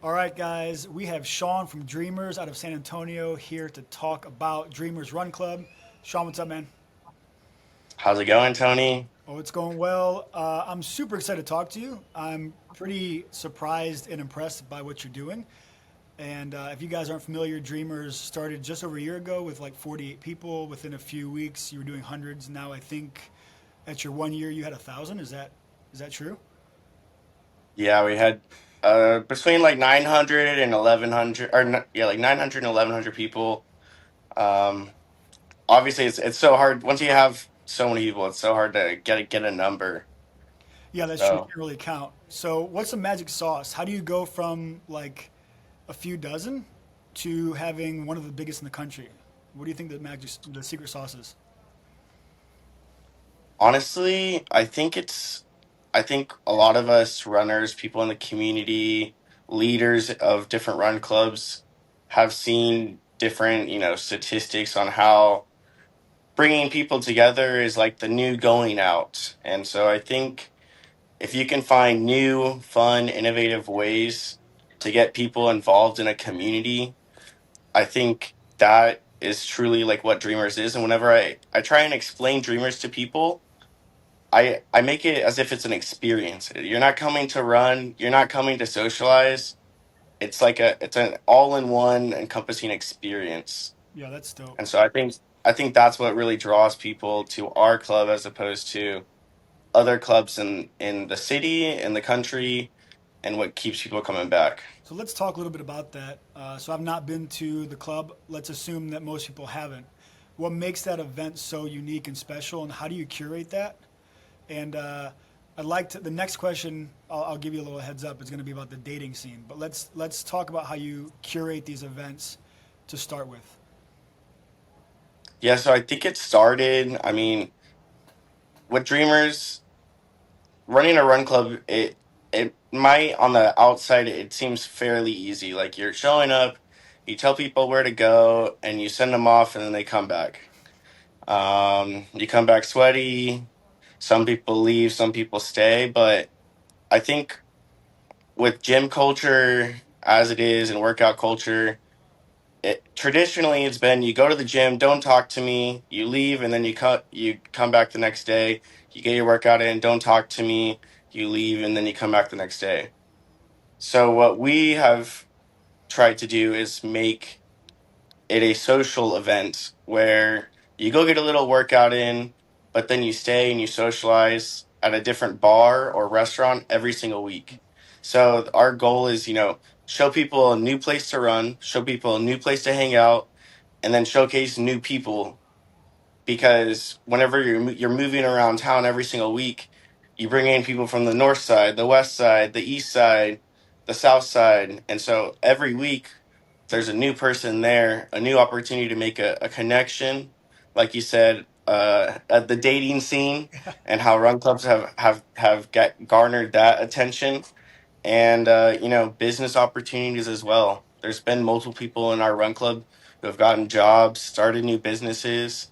All right, guys, we have Sean from Dreamers out of San Antonio here to talk about Dreamers Run Club. Sean, what's up, man? How's it going, Tony? Oh, it's going well. I'm super excited to talk to you. I'm pretty surprised and impressed by what you're doing. And if you guys aren't familiar, Dreamers started just over a year ago with like 48 people. Within a few weeks, you were doing hundreds. Now I think at your 1 year, you had 1,000. Is that true? Yeah, we had between like 900 and 1100, yeah, like 900 and 1100 people. Um Obviously it's so hard once you have so many people, it's so hard to get a number. Yeah, that's true. You So, can't really count. So, what's the magic sauce? How do you go from like a few dozen to having one of the biggest in the country? What do you think the secret sauce is? honestly, I think a lot of us runners, people in the community, leaders of different run clubs have seen different, statistics on how bringing people together is like the new going out. And so I think if you can find new, fun, innovative ways to get people involved in a community, I think that is truly like what Dreamers is. And whenever I try and explain Dreamers to people, I make it as if it's an experience. You're not coming to run, you're not coming to socialize. It's an all in one encompassing experience. Yeah, that's dope. And so I think that's what really draws people to our club as opposed to other clubs in the city, in the country, and what keeps people coming back. So let's talk a little bit about that. So I've not been to the club. Let's assume that most people haven't. What makes that event so unique and special, and how do you curate that? And I'd like to. The next question, I'll give you a little heads up. Is going to be about the dating scene. But let's talk about how you curate these events to start with. Yeah, so I think it started, I mean, with Dreamers running a run club, it might on the outside it seems fairly easy. Like you're showing up, you tell people where to go, and you send them off, and then they come back. You come back sweaty. Some people leave, some people stay, but I think with gym culture as it is and workout culture, traditionally it's been you go to the gym, don't talk to me, you leave, and then you come back the next day, you get your workout in, don't talk to me, you leave, and then you come back the next day. So what we have tried to do is make it a social event where you go get a little workout in, but then you stay and you socialize at a different bar or restaurant every single week. So our goal is, show people a new place to run, show people a new place to hang out, and then showcase new people because whenever you're moving around town every single week, you bring in people from the north side, the west side, the east side, the south side, and so every week there's a new person there, a new opportunity to make a connection, like you said, at the dating scene, and how run clubs have garnered that attention, and business opportunities as well. There's been multiple people in our run club who have gotten jobs, started new businesses,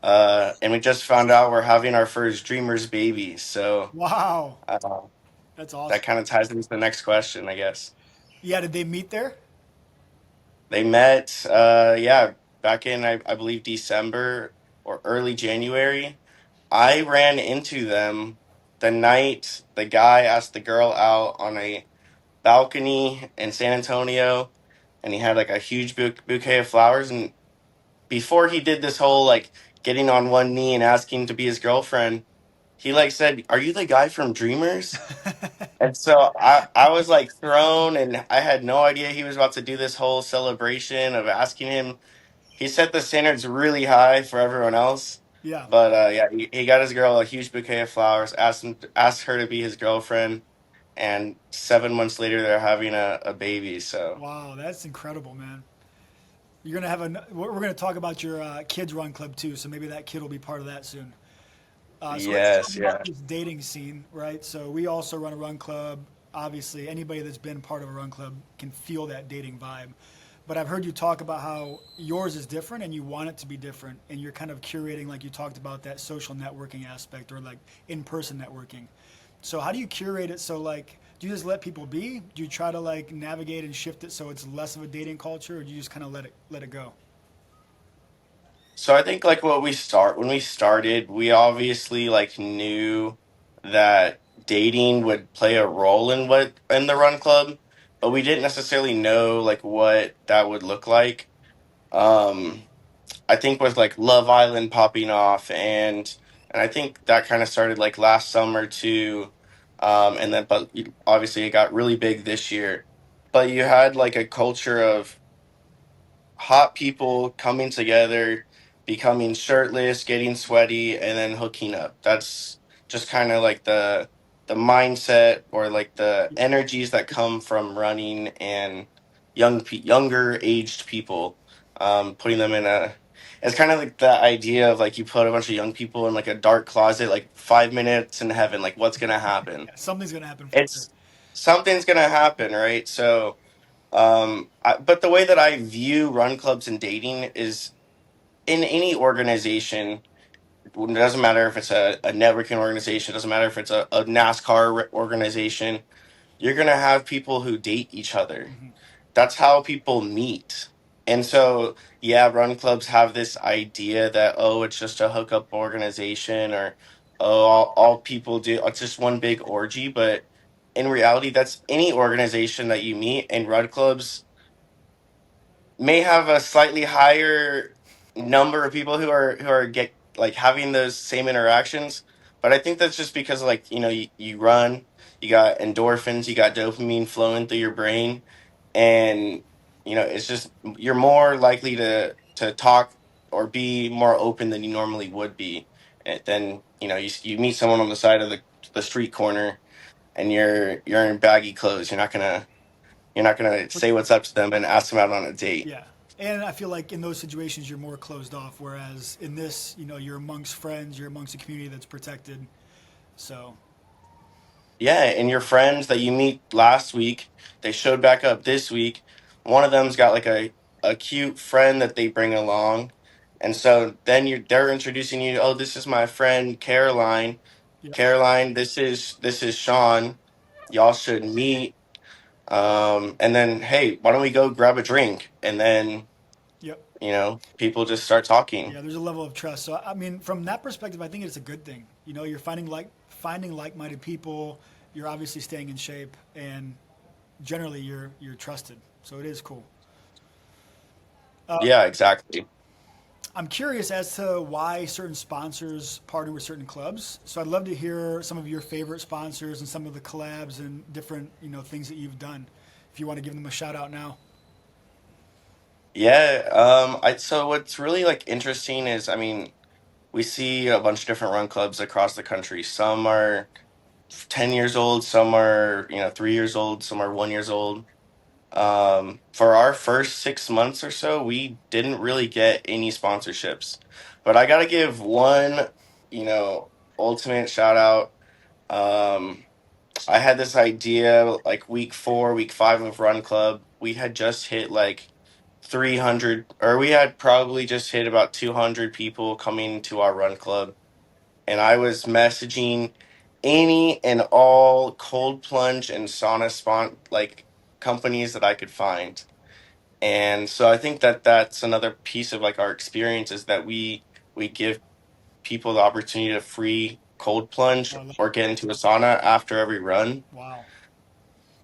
and we just found out we're having our first Dreamers baby. So Wow, uh, that's that awesome. kind of ties into the next question, I guess. Yeah, did they meet there? They met, yeah, back in, I believe, December or early January. I ran into them the night the guy asked the girl out on a balcony in San Antonio, and he had like a huge bouquet of flowers. And before he did this whole like getting on one knee and asking to be his girlfriend, he like said, "Are you the guy from Dreamers?" And so I was like thrown, and I had no idea he was about to do this whole celebration of asking him. He set the standards really high for everyone else, Yeah. but yeah, he got his girl a huge bouquet of flowers, asked her to be his girlfriend, and 7 months later they're having a baby. So Wow, that's incredible, man. You're gonna have a. We're gonna talk about your kids run club too, so maybe that kid will be part of that soon. So let's talk yes, about yeah, this dating scene, right? So we also run a run club. Obviously, anybody that's been part of a run club can feel that dating vibe. But I've heard you talk about how yours is different and you want it to be different, and you're kind of curating, like you talked about, that social networking aspect or like in-person networking. So how do you curate it? So like, do you just let people be? Do you try to like navigate and shift it so it's less of a dating culture, or do you just kind of let it go? So I think like what we start when we started, we obviously like knew that dating would play a role in what in the run club, but we didn't necessarily know like what that would look like. Um I think with like Love Island popping off and I think that kind of started like last summer too. And then but obviously it got really big this year. But you had like a culture of hot people coming together, becoming shirtless, getting sweaty, and then hooking up. That's just kind of like the mindset or like the Yeah. energies that come from running and younger aged people. Putting them in a it's kind of like the idea of like you put a bunch of young people in like a dark closet, like 5 minutes in heaven, like what's gonna happen? Yeah, something's gonna happen for sure. It's something's gonna happen, right? So but the way that I view run clubs and dating is in any organization. It doesn't matter if it's a networking organization. It doesn't matter if it's a NASCAR organization. You're gonna have people who date each other. Hmm. That's how people meet. And so, yeah, run clubs have this idea that oh, it's just a hookup organization, or oh, all people do it's just one big orgy. But in reality, that's any organization that you meet. And run clubs may have a slightly higher number of people who are get like having those same interactions, but I think that's just because like you run, you got endorphins, you got dopamine flowing through your brain, and it's just you're more likely to talk or be more open than you normally would be. And then you meet someone on the side of the street corner and you're in baggy clothes. You're not gonna But say what's up to them and ask them out on a date. yeah, and I feel like in those situations you're more closed off, whereas in this, you're amongst friends, you're amongst a community that's protected. So Yeah, and your friends that you meet last week, they showed back up this week. One of them's got like a cute friend that they bring along. And so then they're introducing you, oh, this is my friend Caroline. yeah, Caroline, this is Sean. Y'all should meet. And then hey, why don't we go grab a drink? And then, yep. people just start talking. Yeah, there's a level of trust. So I mean, from that perspective, I think it's a good thing. You're finding like-minded people. You're obviously staying in shape, and generally you're trusted. So it is cool. Yeah, exactly. I'm curious as to why certain sponsors partner with certain clubs. So I'd love to hear some of your favorite sponsors and some of the collabs and different things that you've done. If you want to give them a shout out now. Yeah, I so what's really like interesting is I mean, we see a bunch of different run clubs across the country. Some are 10 years old, some are, 3 years old, some are 1 years old. For our first 6 months or so, we didn't really get any sponsorships. But I gotta give one, ultimate shout out. Um, I had this idea like week 4, week 5 of Run Club. We had just hit like 300, or we had probably just hit about 200 people coming to our Run Club, and I was messaging any and all cold plunge and sauna like companies that I could find. And so I think that that's another piece of like our experience is that we give people the opportunity to free cold plunge Oh, I love or get into a sauna after every run. Wow.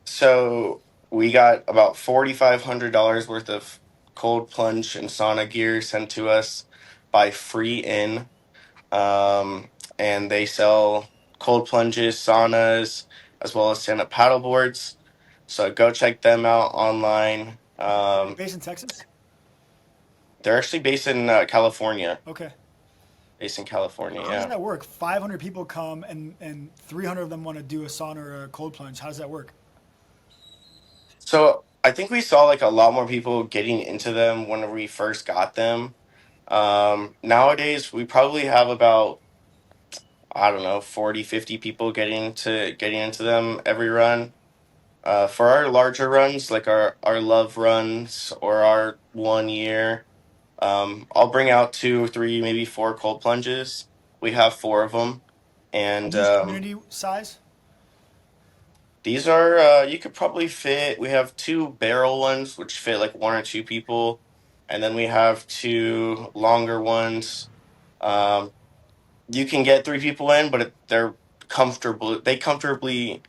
So we got about $4,500 worth of cold plunge and sauna gear sent to us by Free In, and they sell cold plunges, saunas, as well as stand up paddle boards. So go check them out online. Are they based in Texas? They're actually based in California. Okay. Based in California, How does yeah. that work? 500 people come and 300 of them want to do a sauna or a cold plunge. How does that work? So I think we saw like a lot more people getting into them when we first got them. Nowadays we probably have about I don't know 40, 50 people getting into them every run. For our larger runs, like our love runs or our 1 year, I'll bring out two, three, maybe four cold plunges. We have four of them, Are and these community size? These are you could probably fit. We have two barrel ones which fit like one or two people, and then we have two longer ones. Um, you can get three people in, but they're comfortable. They comfortably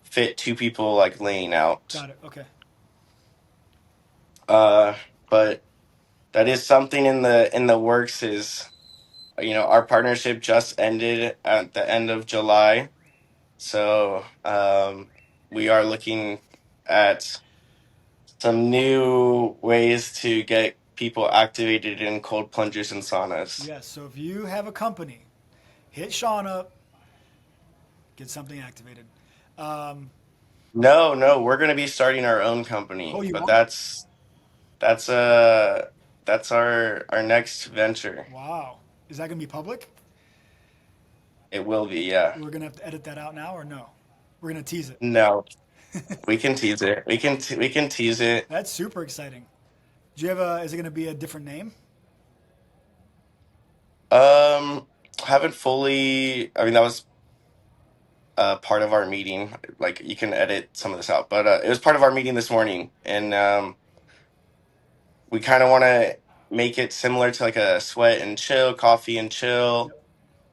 fit two people like laying out. Got it. Okay. Uh, but that is something in the works. Is our partnership just ended at the end of July, so we are looking at some new ways to get people activated in cold plunges and saunas. Yes. So if you have a company, hit Sean up, get something activated. Um, No, no, we're going to be starting our own oh, company, you but are? that's uh that's our next venture. Wow. Is that going to be public? It will be, yeah. We're going to have to edit that out now or no? We're going to tease it. No, we can tease it. We can tease it. That's super exciting. Do you have a, is it going to be a different name? Um, haven't fully. I mean, that was part of our meeting. Like, you can edit some of this out, but it was part of our meeting this morning, and we kind of want to make it similar to like a sweat and chill, coffee and chill,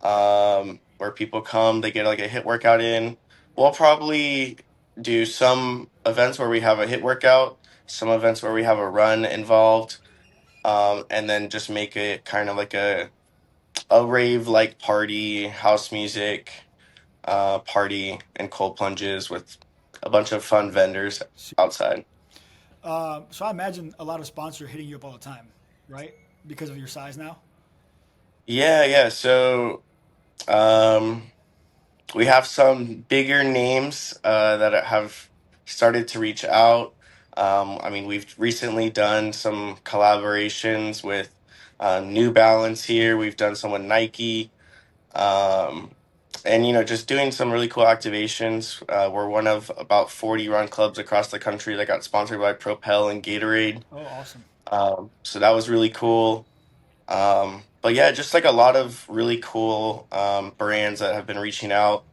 Yep. where people come, they get like a hit workout in. We'll probably do some events where we have a hit workout, some events where we have a run involved, and then just make it kind of like a rave like party, house music, party, and cold plunges with a bunch of fun vendors outside. So I imagine a lot of sponsors are hitting you up all the time, right? Because of your size now. Yeah, yeah. So um, we have some bigger names that have started to reach out. I mean, we've recently done some collaborations with New Balance here. We've done some with Nike. Um, and just doing some really cool activations. We're one of about 40 run clubs across the country that got sponsored by Propel and Gatorade. Oh, awesome. So that was really cool. But yeah, just like a lot of really cool brands that have been reaching out.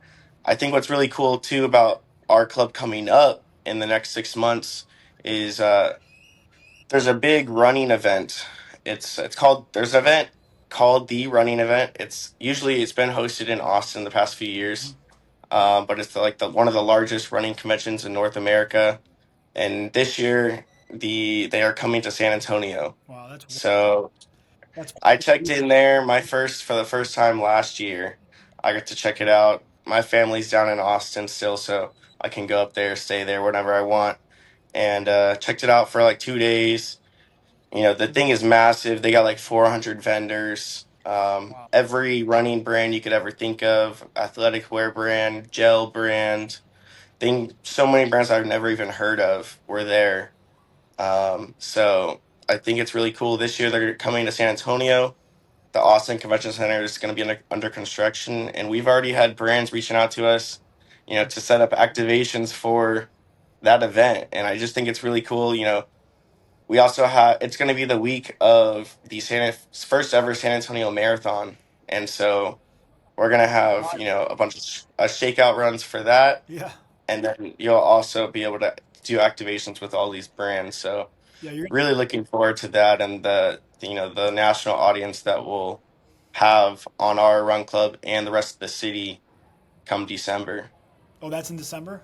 I think what's really cool too about our club coming up in the next 6 months is there's a big running event. It's called there's an event called the running event. It's been hosted in Austin the past few Mhm. years, but it's like the one of the largest running conventions in North America. And this year they are coming to San Antonio. Wow, So that's I checked in there for the first time last year. I got to check it out. My family's down in Austin still, so I can go up there, stay there whenever I want, and checked it out for like 2 days. The thing is massive. They got like 400 vendors. wow. Every running brand you could ever think of, athletic wear brand, gel brand, so many brands I've never even heard of were there. So I think it's really cool. This year they're coming to San Antonio. The Austin Convention Center is going to be under construction, and we've already had brands reaching out to us, to set up activations for that event. And I just think it's really cool. We also have it's going to be the week of the first ever San Antonio Marathon, and so we're going to have a bunch of shakeout runs for that, Yeah, and then you'll also be able to do activations with all these brands. So yeah. You're. really looking forward to that and the national audience that we'll have on our run club and the rest of the city come December. Oh, that's in December.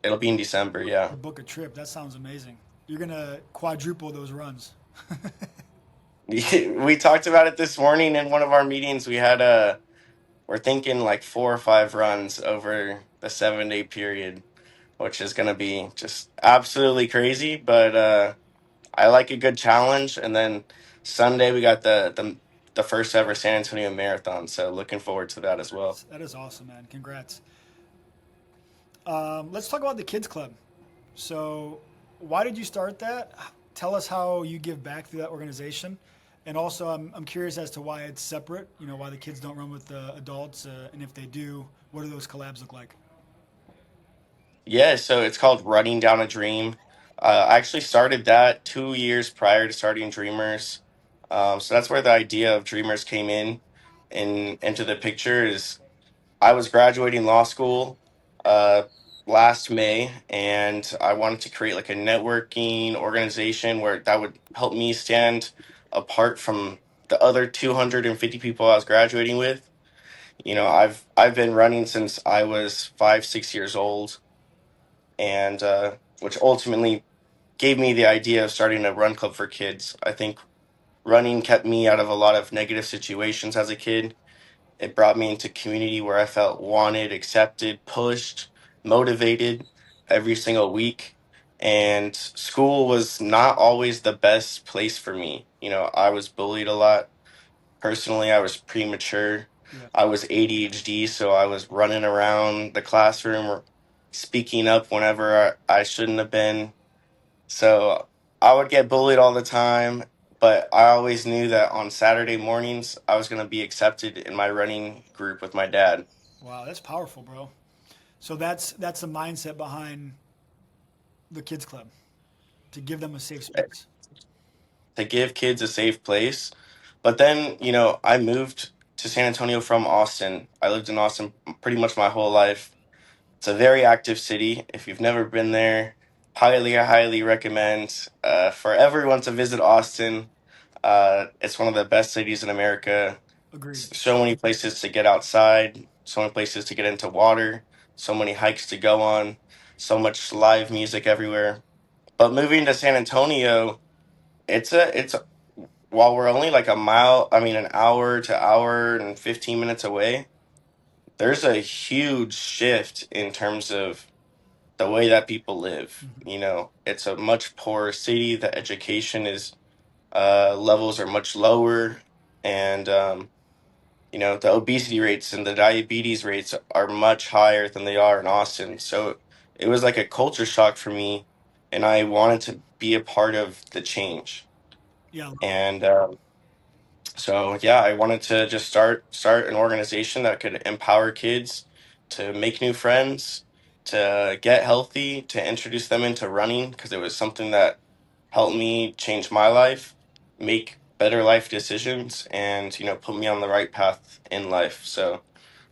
It'll be in December, yeah. To book a trip. That sounds amazing. You're gonna quadruple those runs. We talked about it this morning in one of our meetings. We're thinking like 4 or 5 runs over the 7 day period, which is going to be just absolutely crazy. But I like a good challenge. And then Sunday we got the first ever San Antonio Marathon, so looking forward to that as well. That is awesome, man. Congrats. Let's talk about the kids club. So, why did you start that? Tell us how you give back to that organization, and also I'm curious as to why it's separate. You know, why the kids don't run with the adults, and if they do, what do those collabs look like? Yeah, so it's called Running Down a Dream. I actually started that 2 years prior to starting Dreamers. So that's where the idea of Dreamers came into the picture. Is I was graduating law school. last May, and I wanted to create like a networking organization where that would help me stand apart from the other 250 people I was graduating with. I've been running since I was 5, 6 years old, and which ultimately gave me the idea of starting a run club for kids. I think running kept me out of a lot of negative situations as a kid. It brought me into community where I felt wanted, accepted, pushed, motivated every single week. And school was not always the best place for me. I was bullied a lot. Personally, I was premature. Yeah. I was ADHD, so I was running around the classroom or speaking up whenever I shouldn't have been. So I would get bullied all the time, but I always knew that on Saturday mornings I was going to be accepted in my running group with my dad. Wow, that's powerful, bro. So that's the mindset behind the kids club to give them a safe space. To give kids a safe place. But then, I moved to San Antonio from Austin. I lived in Austin pretty much my whole life. It's a very active city. If you've never been there, highly recommend for everyone to visit Austin. It's one of the best cities in America. Agreed. So many places to get outside, so many places to get into water, so many hikes to go on, so much live music everywhere. But moving to San Antonio, it's while we're only like a mile, I mean an hour to hour and 15 minutes away, there's a huge shift in terms of the way that people live. Mhm. It's a much poorer city. The education is levels are much lower, and the obesity rates and the diabetes rates are much higher than they are in Austin. So it was like a culture shock for me, and I wanted to be a part of the change. Yeah, I love that. And so yeah, I wanted to just start an organization that could empower kids to make new friends, to get healthy, to introduce them into running because it was something that helped me change my life, make better life decisions, and put me on the right path in life. So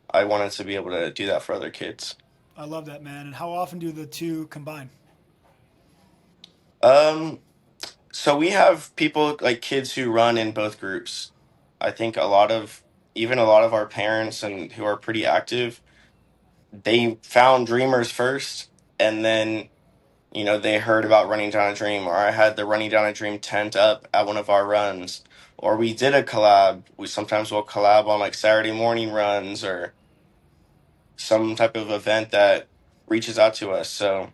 I wanted to be able to do that for other kids. I love that, man. And how often do the two combine? Um, so we have people like kids who run in both groups. I think even a lot of our parents and who are pretty active, they found dreamers first, and then they heard about running down a dream, or I had the running down a dream tent up at one of our runs, or we did a collab. We sometimes will collab on like Saturday morning runs or some type of event that reaches out to us. So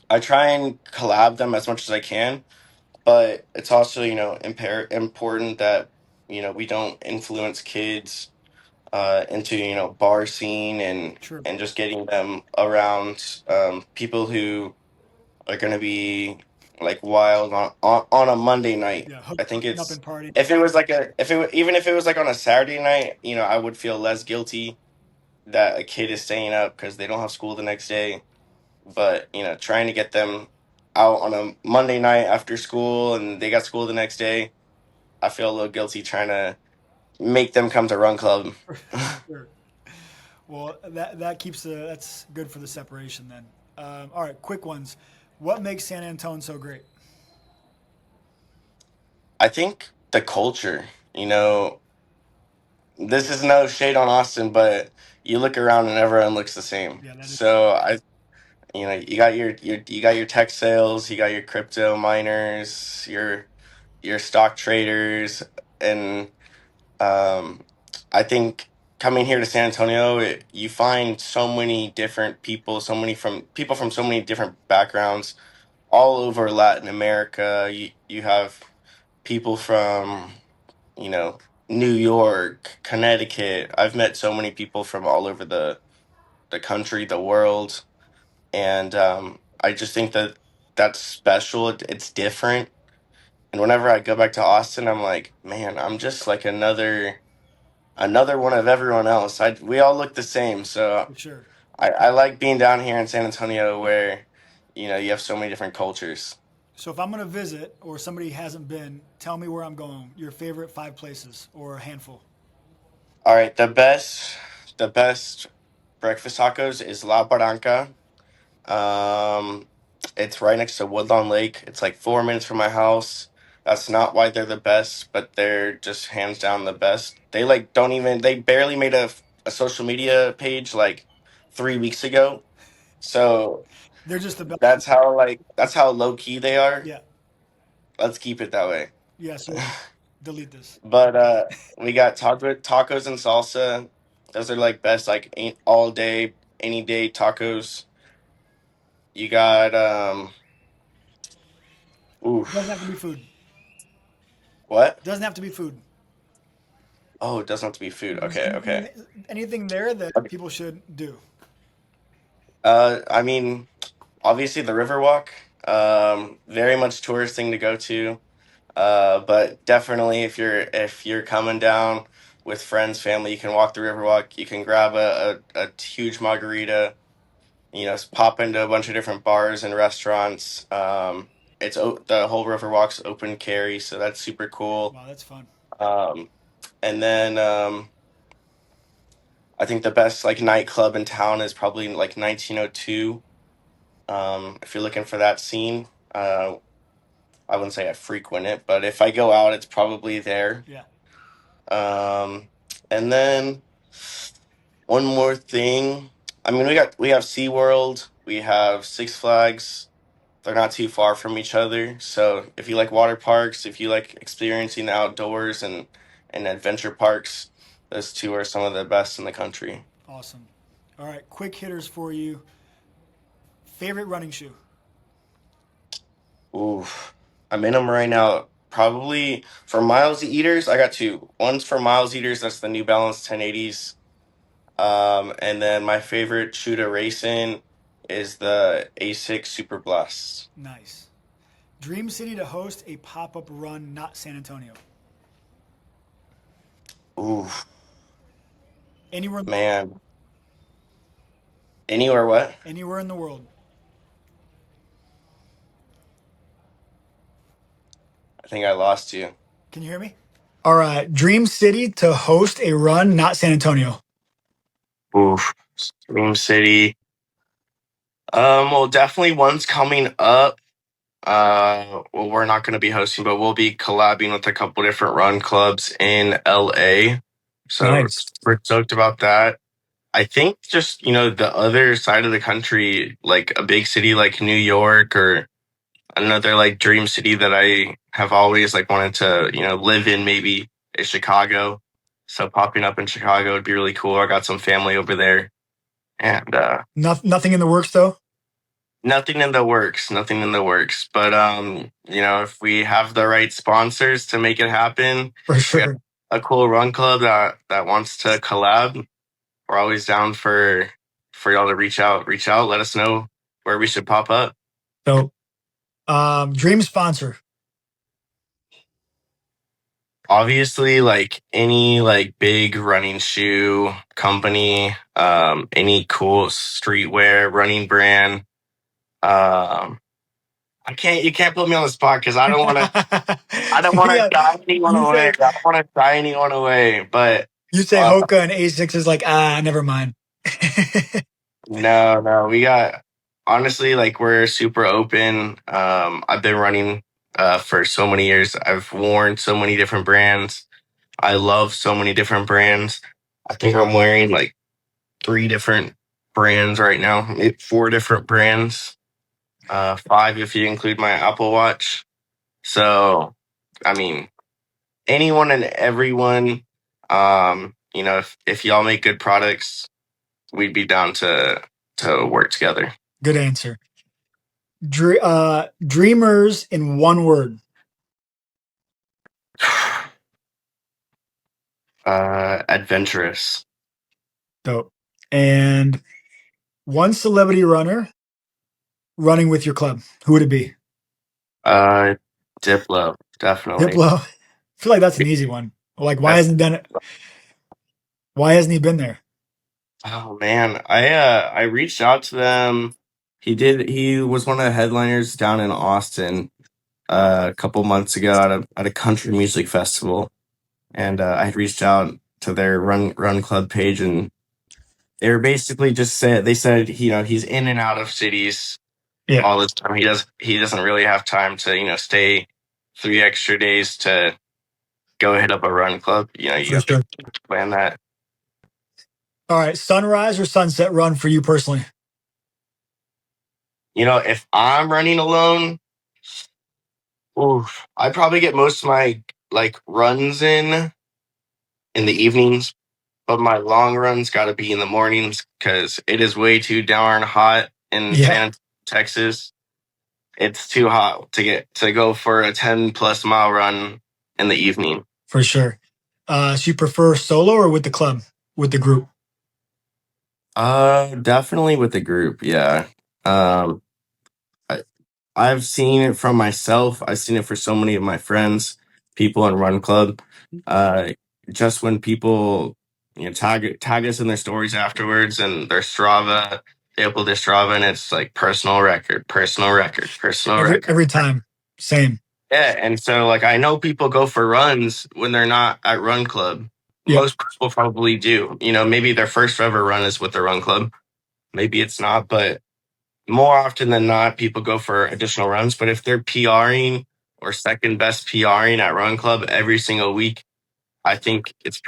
I try and collab them as much as I can, but it's also important that we don't influence kids into bar scene and True. just getting them around people who are going to be like wild on a Monday night. Yeah, I think hooking up it's and partying. if it was like a if it even if it was like on a Saturday night, I would feel less guilty that a kid is staying up because they don't have school the next day. But trying to get them out on a Monday night after school and they got school the next day, I feel a little guilty trying to make them come to run club. For sure. Well, that keeps that's good for the separation then. All right, quick ones. What makes San Antonio so great? I think the culture, this is no shade on Austin, but you look around and everyone looks the same. Yeah, that is. So you got you got your tech sales, you got your crypto miners, your stock traders, and um, I think coming here to San Antonio, you find so many different people, so many from people from so many different backgrounds, all over Latin America. You have people from you know New York, Connecticut. I've met so many people from all over the country, the world, and I just think that that's special. It's different. And whenever I go back to Austin, I'm like, man, I'm just like another one of everyone else. We all look the same. So For sure. I like being down here in San Antonio where you have so many different cultures. So if I'm going to visit or somebody hasn't been, tell me where I'm going. Your favorite 5 places or a handful. All right, the best breakfast tacos is La Barranca. Um, it's right next to Woodlawn Lake. It's like 4 minutes from my house. That's not why they're the best, but they're just hands down the best. They like don't even they barely made a social media page like 3 weeks ago. So They're just the best. that's how low key they are. Yeah. Let's keep it that way. Yeah. So delete this. But we got tacos and salsa. Those are like best like ain't all day, any day tacos. You got Doesn't have to be oof. food. What? Doesn't have to be food. Oh, it doesn't have to be food. Just Okay, okay. anything there that Okay. people should do. I mean, obviously the Riverwalk. Very much tourist thing to go to. But definitely if you're coming down with friends, family, you can walk the Riverwalk. You can grab a huge margarita. Pop into a bunch of different bars and restaurants. The whole Riverwalk's open carry, so that's super cool. Wow, that's fun. Um, and then I think the best like nightclub in town is probably like 1902. If you're looking for that scene, I wouldn't say I frequent it, but if I go out, it's probably there. Yeah. Um, and then one more thing. I mean, we have SeaWorld, we have Six Flags. They're not too far from each other. So if you like water parks, if you like experiencing the outdoors and adventure parks, those two are some of the best in the country. Awesome. All right. Quick hitters for you. Favorite running shoe. Ooh, I'm in them right now. Probably for miles eaters, I got two. One's for miles eaters. That's the New Balance 1080s. And then my favorite shoe to race in is the Asics Super Blast. Nice. Dream city to host a pop-up run, not San Antonio. Ooh, Anywhere, man. Anywhere what? anywhere in the world. I think I lost you. Can you hear me? All right. Dream city to host a run, not San Antonio. Oof. Dream City. Well, definitely one's coming up. Well, we're not going to be hosting, but we'll be collabing with a couple different run clubs in LA. So Nice. we're stoked about that. I think just, the other side of the country, like a big city like New York or another like dream city that I have always like wanted to, live in maybe is Chicago. So popping up in Chicago would be really cool. I got some family over there and Nothing in the works though. nothing in the works, nothing in the works. But if we have the right sponsors to make it happen, For we got sure. a cool run club that wants to collab. We're always down for y'all to reach out, let us know where we should pop up. So, dream sponsor. Obviously, like any like big running shoe company, any cool streetwear running brand. Um, you can't put me on the spot because I don't want to Yeah, shy anyone you away. say I don't want to shy anyone away, but you say uh, Hoka and A6 is like never mind. no, we got honestly like we're super open. I've been running for so many years. I've worn so many different brands. I love so many different brands. I think I'm wearing like three different brands right now, maybe four different brands, five if you include my Apple Watch. So, I mean, anyone and everyone. If y'all make good products, we'd be down to work together. Good answer. Dreamers in one word. Adventurous. Dope. And one celebrity runner running with your club. Who would it be? Uh, Diplo, definitely. Diplo. I feel like that's an easy one. Like, That's why hasn't he been there? oh man, I reached out to them. He was one of the headliners down in Austin a couple months ago at a country music festival, and I had reached out to their run club page, and they were basically just said they said he's in and out of cities Yeah, all the time. He doesn't really have time to stay 3 extra days to go hit up a run club. You for have to sure. plan that. All right, sunrise or sunset run for you personally? If I'm running alone, ooh, I probably get most of my like runs in the evenings, but my long runs got to be in the mornings because it is way too darn hot in Yeah, San Antonio, Texas. It's too hot to go for a 10+ mile run in the evening. for sure. So you prefer solo or with the club, with the group? Definitely with the group. Yeah. Um, I, I've seen it from myself. I've seen it for so many of my friends, people in Run Club. Uh, just when people tag us in their stories afterwards and their Strava, they upload their Strava and it's like personal record, personal record, personal record. Every time, same. Yeah, and so like I know people go for runs when they're not at Run Club. Yep, Most people probably do. Maybe their first ever run is with the Run Club. Maybe it's not, but more often than not, people go for additional runs. But if they're PRing or second best PRing at Run Club every single week, I think it's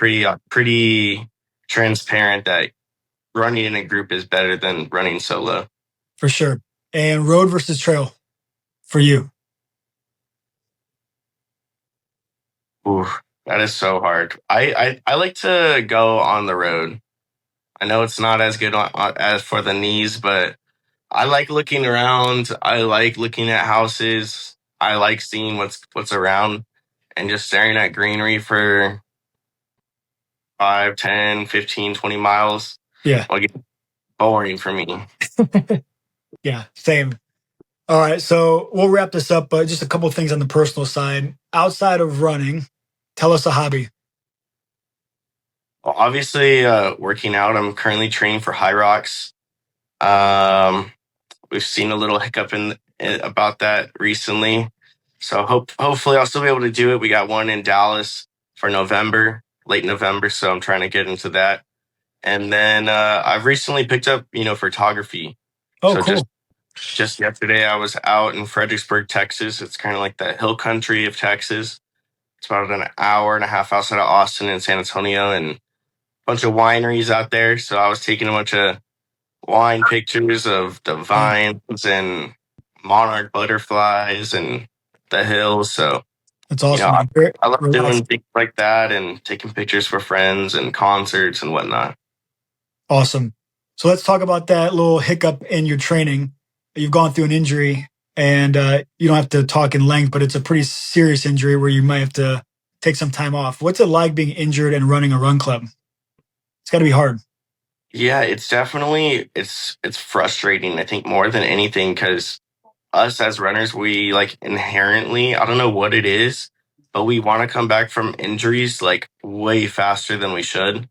pretty transparent that running in a group is better than running solo. for sure. And road versus trail for you? Ooh, that is so hard. I like to go on the road. I know it's not as good as for the knees, but I like looking around. I like looking at houses. I like seeing what's around and just staring at greenery for 5, 10, 15, 20 miles. Yeah, Will get boring for me. yeah, same. All right, so we'll wrap this up, but just a couple of things on the personal side. Outside of running, tell us a hobby. Well, obviously, working out. I'm currently training for High Rocks. Um, we've seen a little hiccup about that recently. So hopefully I'll still be able to do it. We got one in Dallas for November, late November. So I'm trying to get into that. And then I've recently picked up, photography. Oh, So cool. just yesterday I was out in Fredericksburg, Texas. It's kind of like the hill country of Texas. It's about an hour and a half outside of Austin and San Antonio, and a bunch of wineries out there. So I was taking a bunch of wine pictures of the Yeah, vines and monarch butterflies and the hills. So, that's you know, awesome, I, man. Very I love doing relaxing. things like that and taking pictures for friends and concerts and whatnot. Awesome. So let's talk about that little hiccup in your training. You've gone through an injury, and you don't have to talk in length, but it's a pretty serious injury where you might have to take some time off. What's it like being injured and running a run club? It's got to be hard. Yeah, it's frustrating, I think, more than anything, because us as runners, we like inherently, I don't know what it is, but we want to come back from injuries like way faster than we should.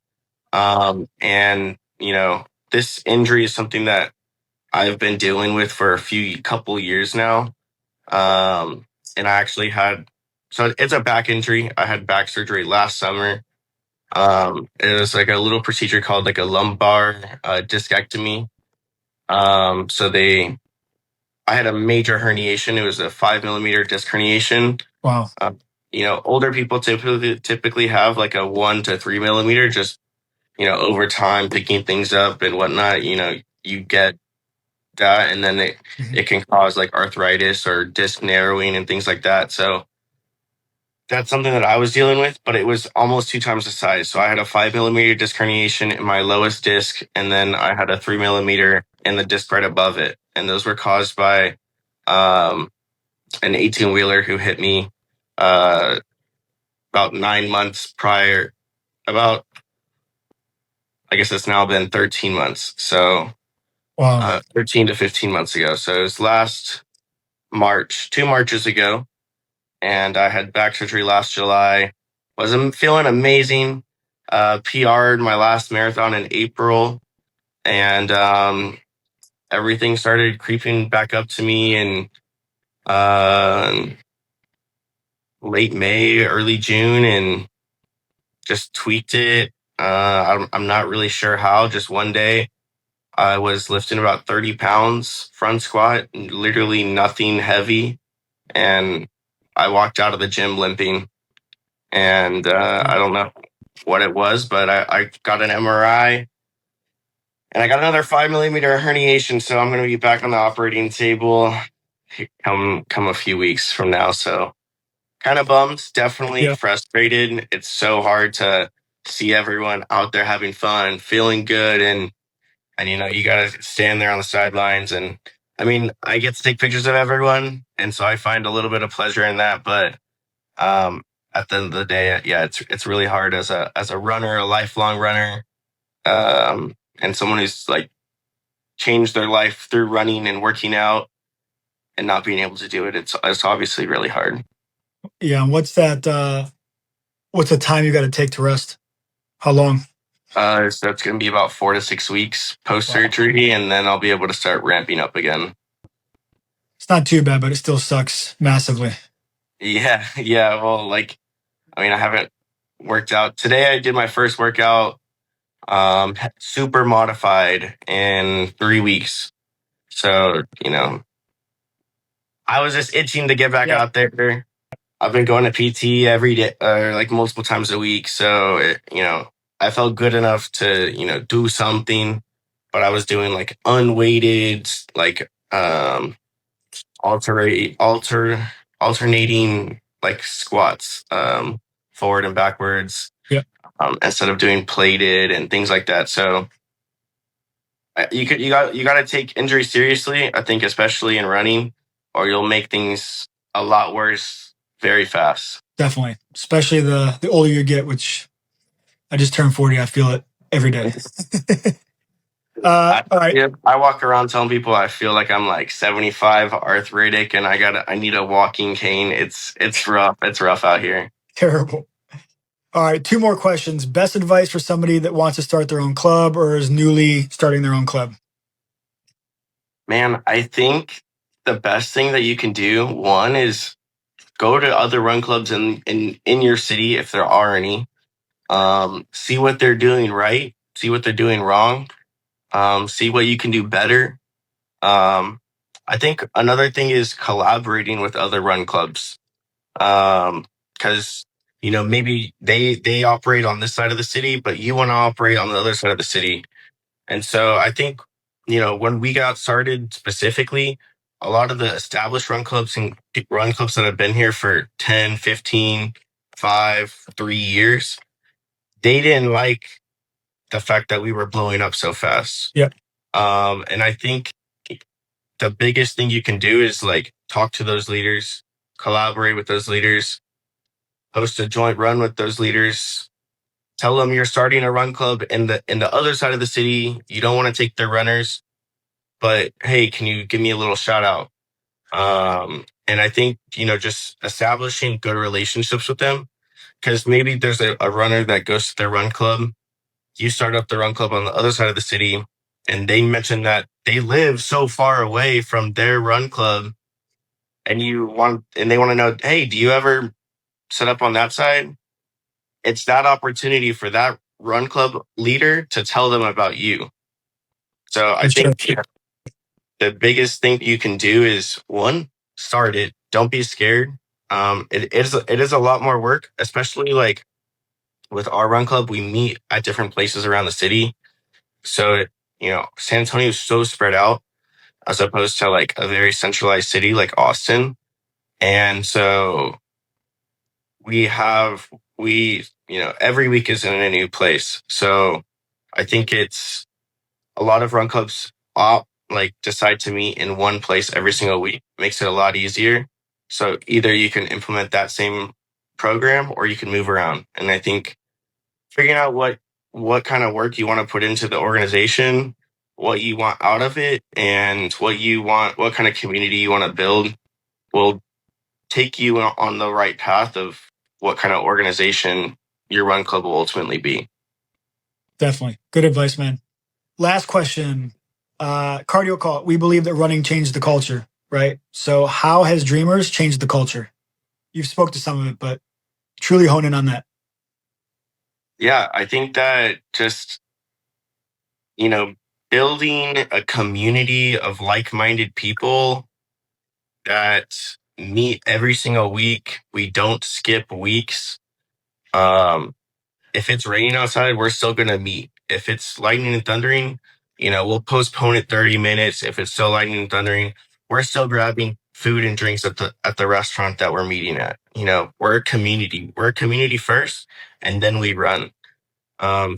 And this injury is something that I've been dealing with for a few couple years now. And I actually so it's a back injury. I had back surgery last summer. It was like a little procedure called like a lumbar discectomy. So I had a major herniation. It was a 5 millimeter disc herniation. Wow. Uh, older people typically have like a 1 to 3 millimeter. Just over time, picking things up and whatnot. You get that, and then it Mhm. it can cause like arthritis or disc narrowing and things like that. So that's something that I was dealing with, but it was almost 2 times the size. So I had a 5 millimeter disc herniation in my lowest disc, and then I had a 3 millimeter in the disc right above it. And those were caused by um, an 18 wheeler who hit me uh, about 9 months prior. About, I guess it's now been 13 months. So Wow. 13 to 15 months ago. So it was last March, 2 Marches ago. And I had back surgery last July. Wasn't feeling amazing. PR'd my last marathon in April, and everything started creeping back up to me in late May, early June, and just tweaked it. I'm not really sure how. Just one day, I was lifting about 30 pounds front squat, literally nothing heavy, and I walked out of the gym limping. And I don't know what it was, but I got an MRI and I got another 5 millimeter herniation. So I'm going to be back on the operating table come a few weeks from now. So kind of bummed, definitely Yeah. frustrated. It's so hard to see everyone out there having fun, feeling good, and you got to stand there on the sidelines. And I mean, I get to take pictures of everyone, and so I find a little bit of pleasure in that. But um, at the end of the day, yeah, it's really hard as a runner, a lifelong runner, and someone who's like changed their life through running and working out and not being able to do it. It's obviously really hard. Yeah. And what's that? What's the time you got to take to rest? How long? So it's going to be about 4 to 6 weeks post surgery, and then I'll be able to start ramping up again. It's not too bad, but it still sucks massively. Yeah, yeah. Well, like, I mean, I haven't worked out today. I did my first workout, super modified in 3 weeks. So, I was just itching to get back Yeah. out there. I've been going to PT every day, like multiple times a week. So, I felt good enough to, do something, but I was doing like unweighted, like, alternating like squats, forward and backwards, Yeah. instead of doing plated and things like that. So you got to take injury seriously. I think especially in running, or you'll make things a lot worse very fast. Definitely. Especially the older you get, which I just turned 40. I feel it every day. I, All right. yeah, I walk around telling people I feel like I'm like 75 arthritic and I need a walking cane. It's rough. It's rough out here. Terrible. All right. Two more questions. Best advice for somebody that wants to start their own club or is newly starting their own club? Man, I think the best thing that you can do, one, is go to other run clubs in your city if there are any. See what they're doing right, see what they're doing wrong, see what you can do better. I think another thing is collaborating with other run clubs. Because maybe they operate on this side of the city, but you want to operate on the other side of the city. And so I think, when we got started specifically, a lot of the established run clubs and run clubs that have been here for 10, 15, 3 years, they didn't like the fact that we were blowing up so fast. Yeah. And I think the biggest thing you can do is like talk to those leaders, collaborate with those leaders, host a joint run with those leaders, tell them you're starting a run club in the other side of the city. You don't want to take their runners, but hey, can you give me a little shout out? And I think, just establishing good relationships with them, because maybe there's a runner that goes to their run club. You start up the run club on the other side of the city, and they mention that they live so far away from their run club, and they want to know, hey, do you ever set up on that side? It's that opportunity for that run club leader to tell them about you. So I Sure. think the biggest thing you can do is, one, start it. Don't be scared. It is a lot more work, especially like with our run club. We meet at different places around the city, so San Antonio is so spread out as opposed to like a very centralized city like Austin, and so every week is in a new place. So I think it's a lot of run clubs like decide to meet in one place every single week. Makes it a lot easier. So either you can implement that same program or you can move around. And I think figuring out what kind of work you want to put into the organization, what you want out of it, and what kind of community you want to build will take you on the right path of what kind of organization your run club will ultimately be. Definitely. Good advice, man. Last question. Cardio call. We believe that running changed the culture, right? So how has Dreamers changed the culture? You've spoke to some of it, but truly hone in on that. Yeah, I think that just, you know, building a community of like-minded people that meet every single week. We don't skip weeks. Um, if it's raining outside, we're still gonna meet. If it's lightning and thundering, we'll postpone it 30 minutes. If it's still lightning and thundering, we're still grabbing food and drinks at the restaurant that we're meeting at. We're a community. We're a community first, and then we run.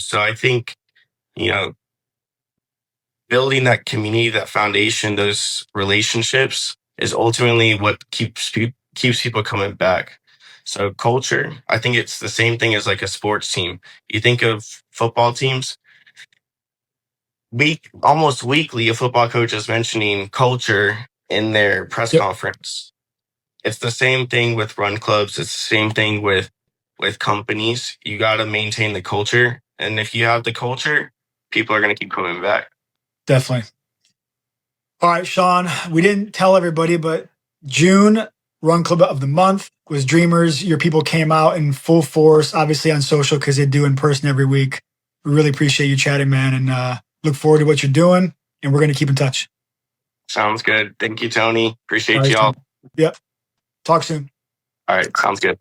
So I think, you know, building that community, that foundation, those relationships is ultimately what keeps people coming back. So culture, I think it's the same thing as like a sports team. You think of football teams, almost weekly, a football coach is mentioning culture in their press Yep, conference. It's the same thing with run clubs. It's the same thing with companies. You got to maintain the culture, and if you have the culture, people are going to keep coming back. definitely. All right, Sean, we didn't tell everybody, but June Run Club of the Month was Dreamers. Your people came out in full force, obviously on social because they do in person every week. We really appreciate you chatting, man, and look forward to what you're doing. And we're going to keep in touch. Sounds good. Thank you, Tony. All Appreciate right, y'all. Sean. Yep. Talk soon. All right. Sounds good.